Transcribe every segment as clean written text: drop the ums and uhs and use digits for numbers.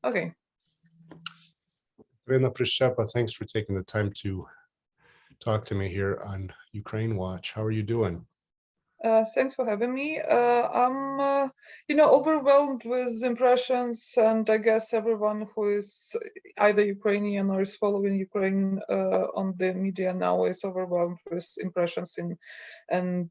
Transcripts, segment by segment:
Okay. Pryshchepa, thanks for taking the time to talk to me here on Ukraine Watch. How are you doing? Thanks for having me. I'm, overwhelmed with impressions, and I guess everyone who is either Ukrainian or is following Ukraine on the media now is overwhelmed with impressions and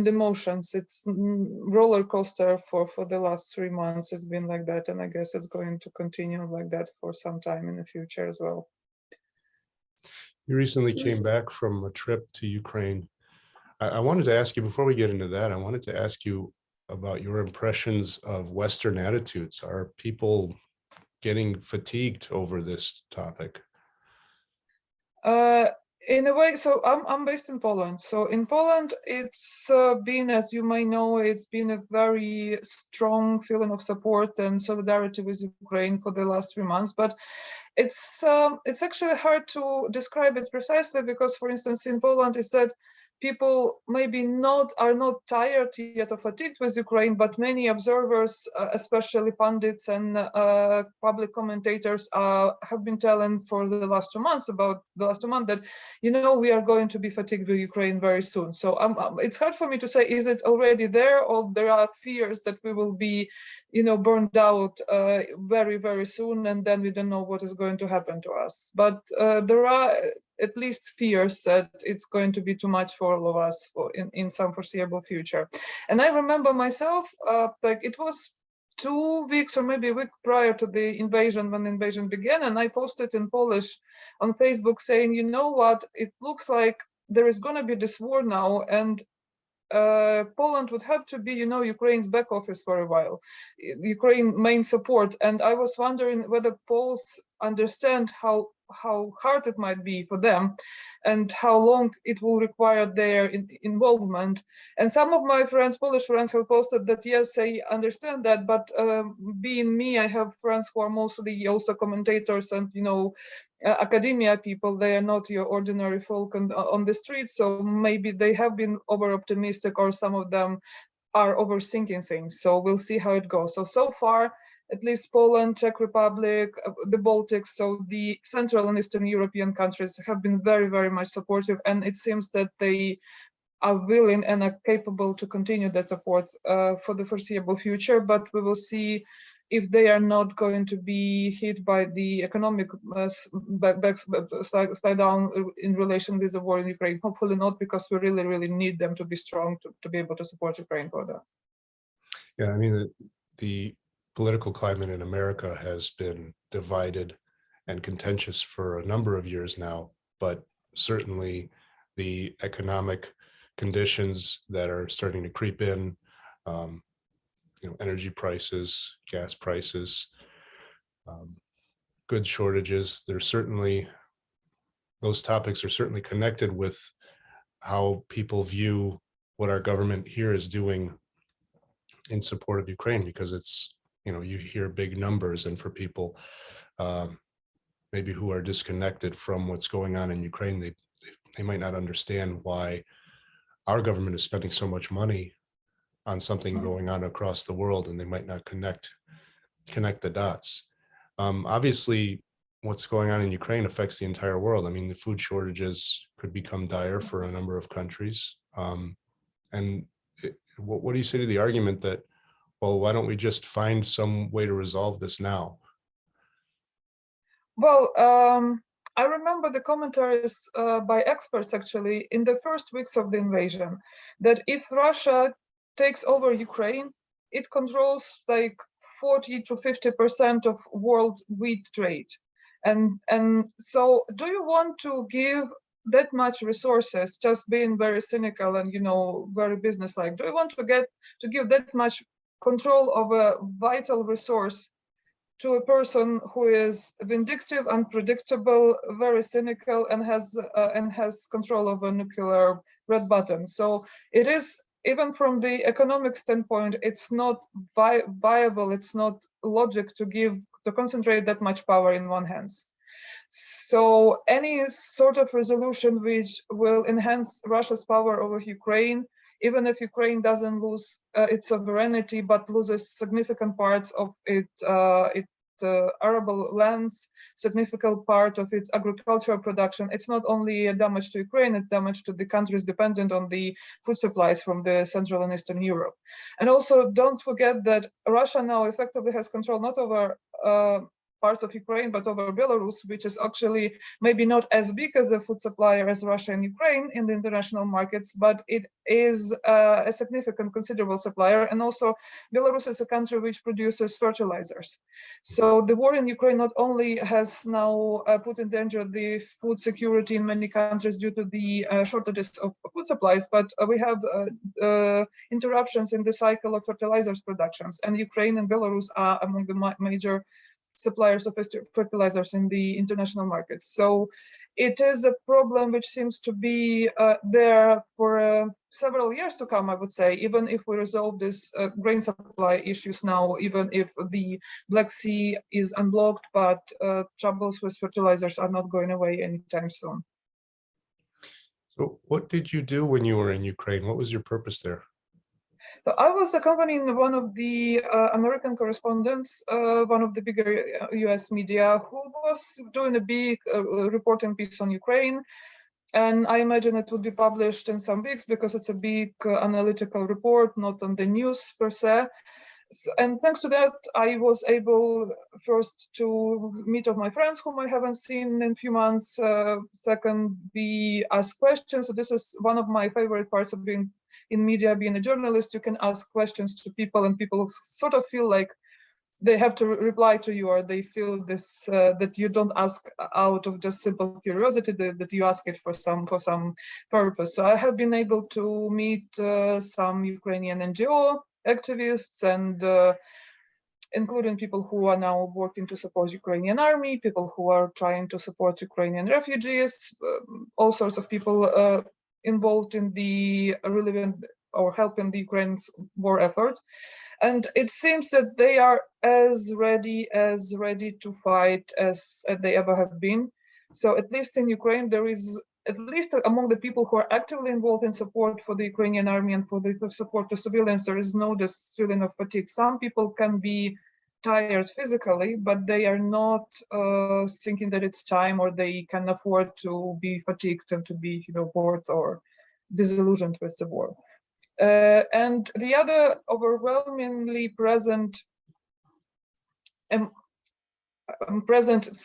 emotions. It's roller coaster for the last 3 months. It's been like that, and I guess it's going to continue like that for some time in the future as well. You recently came back from a trip to Ukraine. I wanted to ask you, before we get into that, I wanted to ask you about your impressions of Western attitudes. Are people getting fatigued over this topic? In a way, so I'm based in Poland. So in Poland, it's been, as you may know, it's been a very strong feeling of support and solidarity with Ukraine for the last 3 months. But it's actually hard to describe it precisely because, for instance, in Poland, is that people maybe are not tired yet or fatigued with Ukraine, but many observers, especially pundits and public commentators, have been telling for the last 2 months that we are going to be fatigued with Ukraine very soon. So it's hard for me to say, is it already there, or there are fears that we will be burned out very, very soon, and then we don't know what is going to happen to us. But there are at least fears that it's going to be too much for all of us in some foreseeable future. And I remember myself, like it was 2 weeks or maybe a week prior to the invasion, when the invasion began, and I posted in Polish on Facebook saying, you know what, it looks like there is going to be this war now, and Poland would have to be, Ukraine's back office for a while, Ukraine main support. And I was wondering whether Poles understand how hard it might be for them and how long it will require their involvement. And some of my friends, Polish friends, have posted that, yes, I understand that, but being me, I have friends who are mostly also commentators and, academia people. They are not your ordinary folk on the streets, so maybe they have been over optimistic, or some of them are overthinking things. So we'll see how it goes. So far, at least Poland, Czech Republic, the Baltics, so the Central and Eastern European countries have been very, very much supportive, and it seems that they are willing and are capable to continue that support for the foreseeable future. But we will see if they are not going to be hit by the economic slide down in relation with the war in Ukraine. Hopefully not, because we really, really need them to be strong to be able to support Ukraine further. Yeah, I mean, the political climate in America has been divided and contentious for a number of years now, but certainly the economic conditions that are starting to creep in, energy prices, gas prices, goods shortages, those topics are certainly connected with how people view what our government here is doing in support of Ukraine, because it's, you hear big numbers, and for people maybe who are disconnected from what's going on in Ukraine, they might not understand why our government is spending so much money on something going on across the world, and they might not connect the dots. Obviously, what's going on in Ukraine affects the entire world. I mean, the food shortages could become dire for a number of countries. What do you say to the argument that, well, why don't we just find some way to resolve this now? Well, I remember the commentaries by experts, actually, in the first weeks of the invasion, that if Russia takes over Ukraine, it controls like 40 to 50% of world wheat trade. And so do you want to give that much resources, just being very cynical and, very businesslike, do you want to give that much control of a vital resource to a person who is vindictive, unpredictable, very cynical, and has control of a nuclear red button? So it is, even from the economic standpoint, it's not viable, it's not logic to concentrate that much power in one hands. So any sort of resolution which will enhance Russia's power over Ukraine, even if Ukraine doesn't lose its sovereignty, but loses significant parts of its arable lands, significant part of its agricultural production. It's not only a damage to Ukraine, it's damage to the countries dependent on the food supplies from the Central and Eastern Europe. And also don't forget that Russia now effectively has control not over parts of Ukraine, but over Belarus, which is actually maybe not as big as the food supplier as Russia and Ukraine in the international markets, but it is a significant, considerable supplier. And also Belarus is a country which produces fertilizers. So the war in Ukraine not only has now put in danger the food security in many countries due to the shortages of food supplies, but we have interruptions in the cycle of fertilizers productions. And Ukraine and Belarus are among the major suppliers of fertilizers in the international markets. So it is a problem which seems to be there for several years to come, I would say, even if we resolve this grain supply issues now, even if the Black Sea is unblocked, but troubles with fertilizers are not going away anytime soon. So what did you do when you were in Ukraine? What was your purpose there? So I was accompanying one of the American correspondents, one of the bigger US media, who was doing a big reporting piece on Ukraine. And I imagine it would be published in some weeks because it's a big analytical report, not on the news per se. And thanks to that, I was able first to meet up my friends whom I haven't seen in a few months. Second, be ask questions. So this is one of my favorite parts of being in media, being a journalist. You can ask questions to people, and people sort of feel like they have to reply to you, or they feel this that you don't ask out of just simple curiosity, that you ask it for some purpose. So I have been able to meet some Ukrainian NGO activists, and including people who are now working to support Ukrainian army, people who are trying to support Ukrainian refugees, all sorts of people involved in the relevant or helping the Ukraine's war effort. And it seems that they are as ready to fight as they ever have been. So at least in Ukraine, there is, at least among the people who are actively involved in support for the Ukrainian army and for the support to civilians, there is no this feeling of fatigue. Some people can be tired physically, but they are not thinking that it's time, or they can afford to be fatigued and to be, bored or disillusioned with the war. And the other overwhelmingly present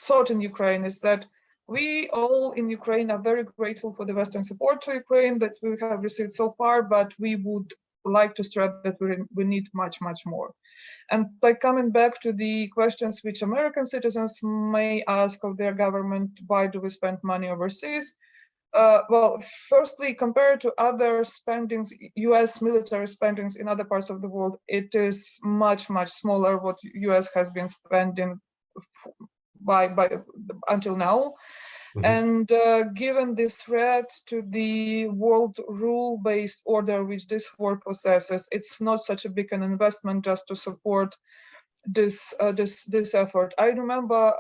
thought in Ukraine is that we all in Ukraine are very grateful for the Western support to Ukraine that we have received so far, but we would like to stress that we need much, much more. And by coming back to the questions which American citizens may ask of their government, why do we spend money overseas? Well, firstly, compared to other spendings, US military spendings in other parts of the world, it is much, much smaller what US has been spending by until now. Mm-hmm. And given this threat to the world rule-based order which this war possesses, it's not such a big an investment just to support this effort. I remember,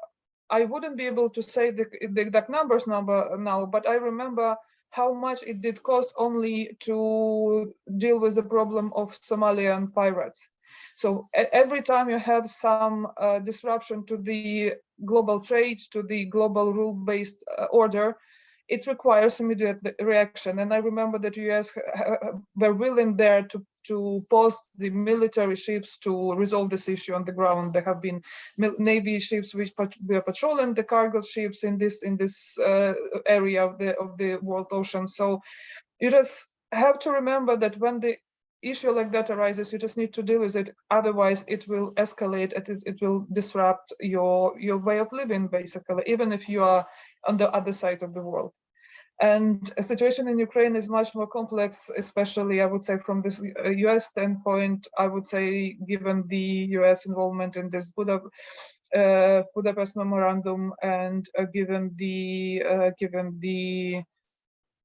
I wouldn't be able to say the exact numbers now, but I remember how much it did cost only to deal with the problem of Somalian pirates. So every time you have some disruption to the global trade, to the global rule-based order, it requires immediate reaction. And I remember that US were willing there to post the military ships to resolve this issue on the ground. There have been Navy ships which were patrolling the cargo ships in this area of the world ocean. So you just have to remember that when the issue like that arises, you just need to deal with it. Otherwise, it will escalate. It will disrupt your way of living, basically, even if you are on the other side of the world. And a situation in Ukraine is much more complex, especially, I would say, from this US standpoint. I would say, given the US involvement in this Budapest memorandum, and given the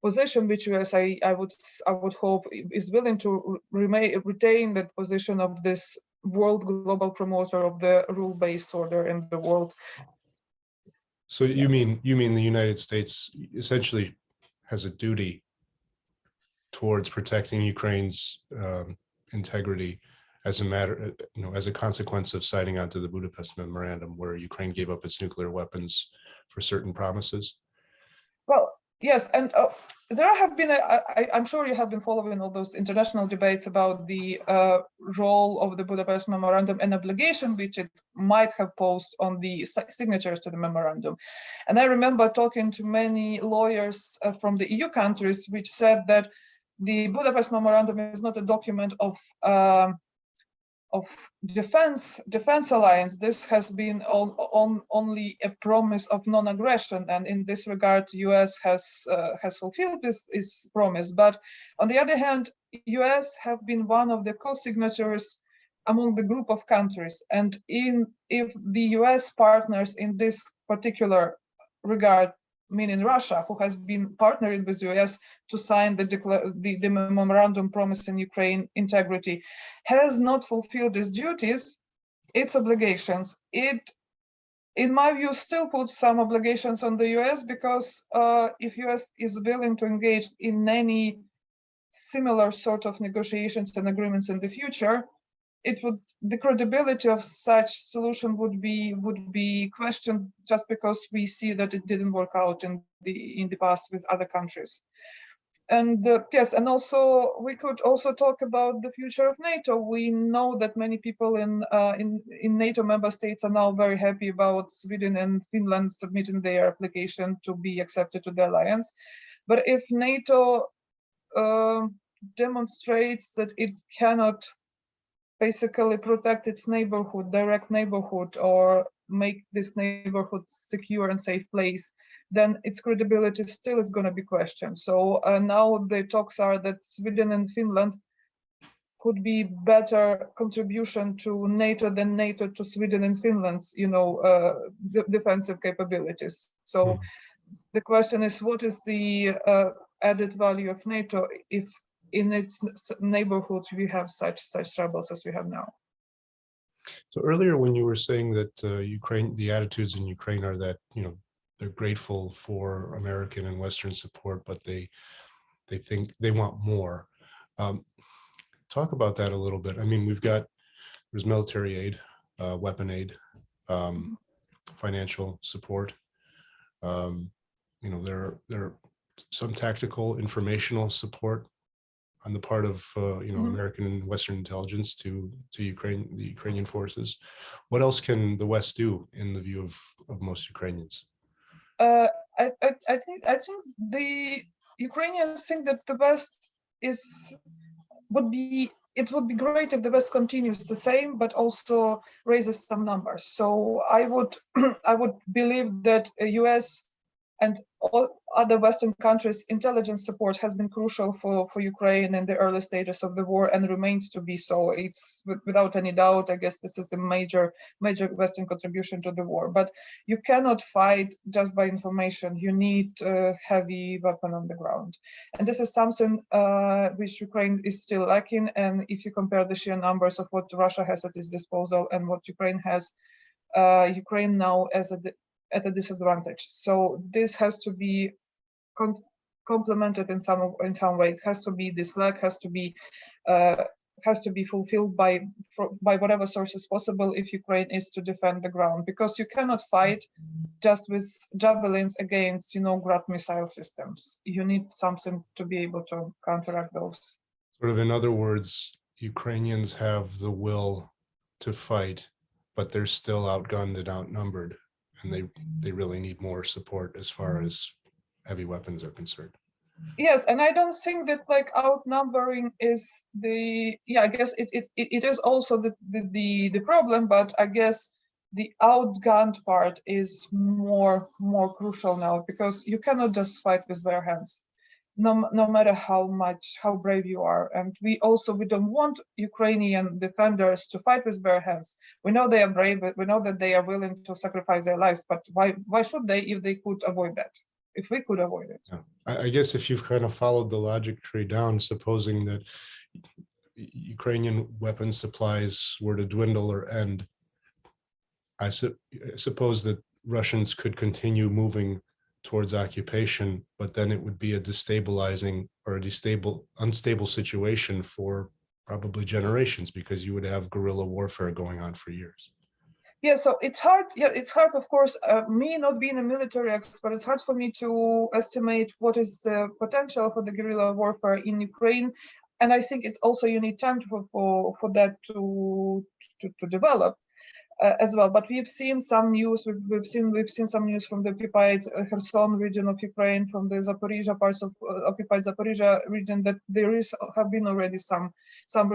position which US, I would hope, is willing to retain that position of this world global promoter of the rule-based order in the world. So you mean the United States essentially has a duty towards protecting Ukraine's integrity as a matter, as a consequence of signing on to the Budapest Memorandum, where Ukraine gave up its nuclear weapons for certain promises? Well, yes, and there have been, I'm sure you have been following all those international debates about the role of the Budapest Memorandum and obligation which it might have posed on the signatures to the memorandum. And I remember talking to many lawyers from the EU countries, which said that the Budapest Memorandum is not a document of defense alliance. This has been only a promise of non-aggression, and in this regard, US has fulfilled this promise. But on the other hand, US have been one of the co-signatories among the group of countries, and if the US partners in this particular regard, meaning Russia, who has been partnering with the US to sign the memorandum promising Ukraine integrity, has not fulfilled its duties, its obligations. It, in my view, still puts some obligations on the US, because if US is willing to engage in any similar sort of negotiations and agreements in the future, the credibility of such solution would be questioned, just because we see that it didn't work out in the past with other countries. And yes, and also we could also talk about the future of NATO. We know that many people in NATO member states are now very happy about Sweden and Finland submitting their application to be accepted to the alliance. But if NATO demonstrates that it cannot basically protect its neighborhood, direct neighborhood, or make this neighborhood secure and safe place, then its credibility still is going to be questioned. So now the talks are that Sweden and Finland could be better contribution to NATO than NATO to Sweden and Finland's, defensive capabilities. So the question is, what is the added value of NATO if in its neighborhood we have such troubles as we have now? So earlier, when you were saying that the attitudes in Ukraine are that they're grateful for American and Western support, but they think they want more. Talk about that a little bit. I mean, there's military aid, weapon aid, financial support. There are some tactical informational support on the part of American and Western intelligence to Ukraine, the Ukrainian forces. What else can the West do in the view of most Ukrainians? I think the Ukrainians think that the West it would be great if the West continues the same, but also raises some numbers. So I would believe that US and all other Western countries' intelligence support has been crucial for Ukraine in the early stages of the war, and remains to be so. It's without any doubt, I guess this is a major Western contribution to the war. But you cannot fight just by information. You need heavy weapon on the ground. And this is something which Ukraine is still lacking. And if you compare the sheer numbers of what Russia has at its disposal and what Ukraine has, Ukraine now at a disadvantage. So this has to be complemented in some way. It has to be, this lack has to be fulfilled by whatever sources possible if Ukraine is to defend the ground, because you cannot fight just with javelins against Grad missile systems. You need something to be able to counteract those. Sort of, in other words, Ukrainians have the will to fight, but they're still outgunned and outnumbered, and they really need more support as far as heavy weapons are concerned. Yes, and I don't think that outnumbering is I guess it is also the problem, but I guess the outgunned part is more crucial now, because you cannot just fight with bare hands, no matter how brave you are. And we don't want Ukrainian defenders to fight with bare hands. We know they are brave, but we know that they are willing to sacrifice their lives, but why should they if they could avoid that? If we could avoid it. Yeah. I guess if you've kind of followed the logic tree down, supposing that Ukrainian weapon supplies were to dwindle or end, I suppose that Russians could continue moving towards occupation, but then it would be a destabilizing or unstable situation for probably generations, because you would have guerrilla warfare going on for years. Yeah, so it's hard. Yeah, it's hard, of course. Me not being a military expert, it's hard for me to estimate what is the potential for the guerrilla warfare in Ukraine, and I think it's also you need time for that to develop as well. But we've seen some news. We've seen some news from the occupied Kherson region of Ukraine, from the Zaporizhia parts of occupied Zaporizhia region, that there have been already some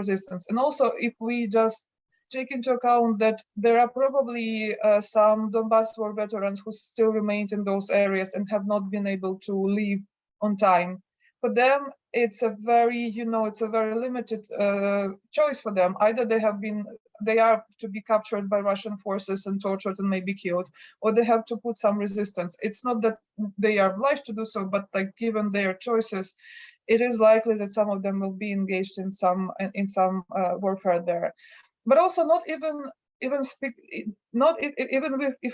resistance. And also, if we just take into account that there are probably some Donbass war veterans who still remained in those areas and have not been able to leave on time. For them, it's a very, it's a very limited choice for them. Either they are to be captured by Russian forces and tortured and maybe killed, or they have to put some resistance. It's not that they are obliged to do so, but like given their choices, it is likely that some of them will be engaged in some warfare there. But also if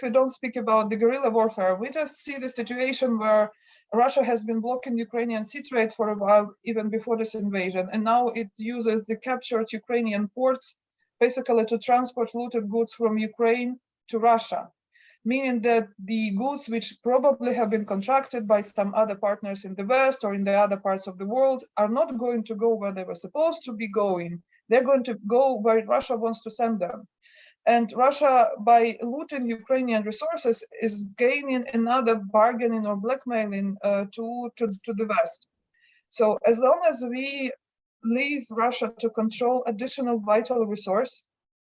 we don't speak about the guerrilla warfare, we just see the situation where Russia has been blocking Ukrainian sea trade for a while, even before this invasion, and now it uses the captured Ukrainian ports basically to transport looted goods from Ukraine to Russia, meaning that the goods which probably have been contracted by some other partners in the West or in the other parts of the world are not going to go where they were supposed to be going. They're going to go where Russia wants to send them. And Russia, by looting Ukrainian resources, is gaining another bargaining or blackmailing to the West. So as long as we leave Russia to control additional vital resource,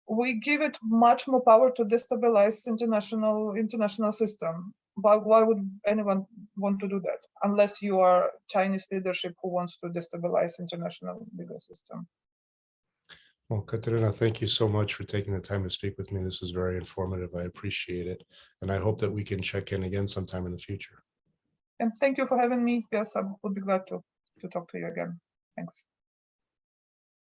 we give it much more power to destabilize international system. But why would anyone want to do that unless you are Chinese leadership who wants to destabilize international legal system? Well, Kateryna, thank you so much for taking the time to speak with me. This was very informative. I appreciate it. And I hope that we can check in again sometime in the future. And thank you for having me. Yes, I would be glad to talk to you again. Thanks.